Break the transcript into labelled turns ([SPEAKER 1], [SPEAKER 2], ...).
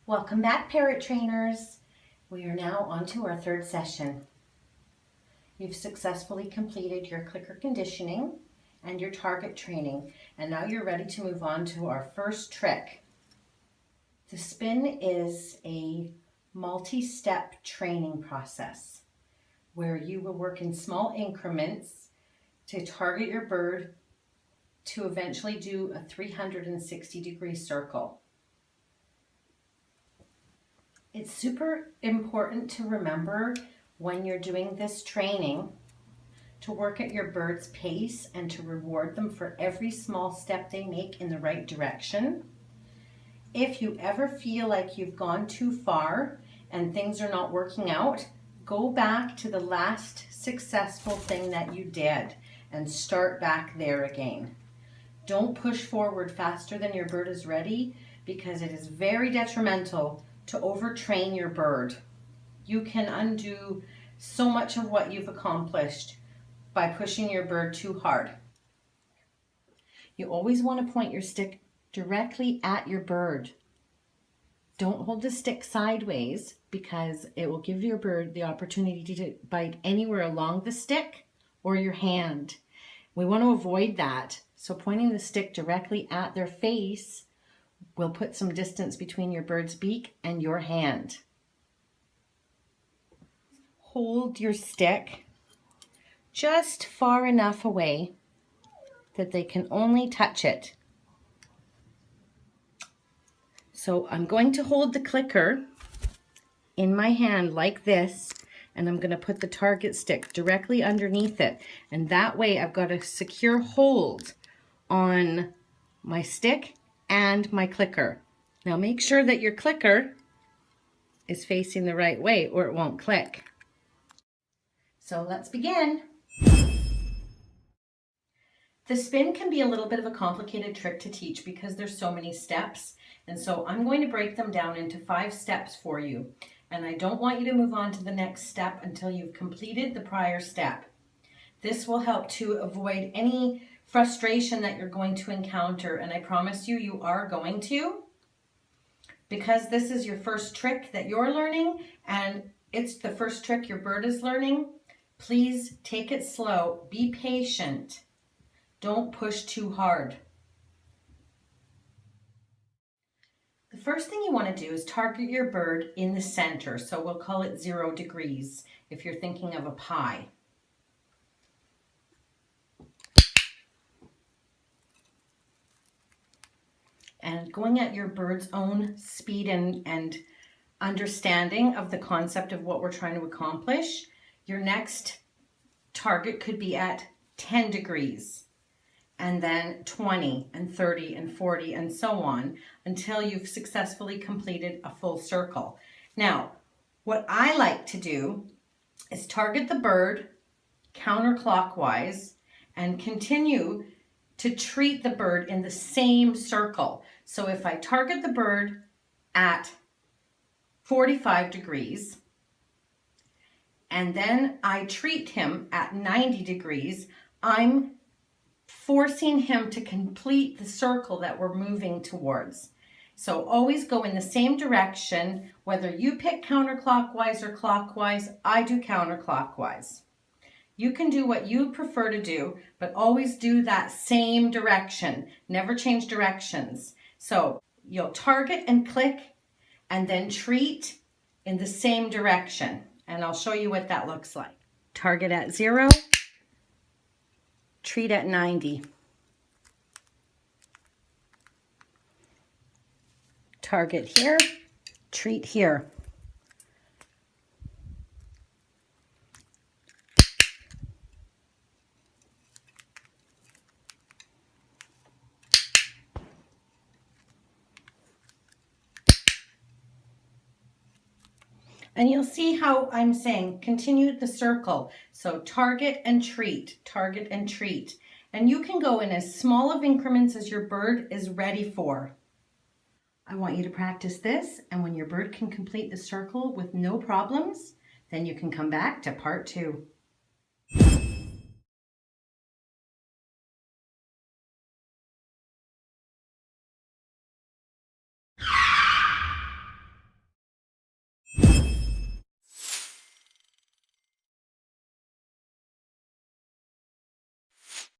[SPEAKER 1] Welcome back, parrot trainers. We are now on to our third session. You've successfully completed your clicker conditioning and your target training, and now you're ready to move on to our first trick. The spin is a multi-step training process where you will work in small increments to target your bird to eventually do a 360-degree circle. It's super important to remember when you're doing this training to work at your bird's pace and to reward them for every small step they make in the right direction. If you ever feel like you've gone too far and things are not working out, go back to the last successful thing that you did and start back there again. Don't push forward faster than your bird is ready, because it is very detrimental to overtrain your bird. You can undo so much of what you've accomplished by pushing your bird too hard. You always want to point your stick directly at your bird. Don't hold the stick sideways, because it will give your bird the opportunity to bite anywhere along the stick or your hand. We want to avoid that. So pointing the stick directly at their face will put some distance between your bird's beak and your hand. Hold your stick just far enough away that they can only touch it. So I'm going to hold the clicker in my hand like this, and I'm going to put the target stick directly underneath it. And that way I've got a secure hold on my stick and my clicker. Now make sure that your clicker is facing the right way or it won't click. So let's begin. The spin can be a little bit of a complicated trick to teach because there's so many steps. And so I'm going to break them down into 5 steps for you. And I don't want you to move on to the next step until you've completed the prior step. This will help to avoid any frustration that you're going to encounter, and I promise you, you are going to, because this is your first trick that you're learning and it's the first trick your bird is learning. Please take it slow, be patient, don't push too hard. The first thing you want to do is target your bird in the center, so we'll call it 0 degrees if you're thinking of a pie. And going at your bird's own speed and understanding of the concept of what we're trying to accomplish, your next target could be at 10 degrees, and then 20 and 30 and 40 and so on until you've successfully completed a full circle. Now, what I like to do is target the bird counterclockwise and continue to treat the bird in the same circle. So if I target the bird at 45 degrees and then I treat him at 90 degrees, I'm forcing him to complete the circle that we're moving towards. So always go in the same direction, whether you pick counterclockwise or clockwise. I do counterclockwise. You can do what you prefer to do, but always do that same direction. Never change directions. So you'll target and click and then treat in the same direction. And I'll show you what that looks like. Target at 0, treat at 90. Target here, treat here. And you'll see how I'm saying continue the circle. So target and treat, target and treat. And you can go in as small of increments as your bird is ready for. I want you to practice this, and when your bird can complete the circle with no problems, then you can come back to part 2.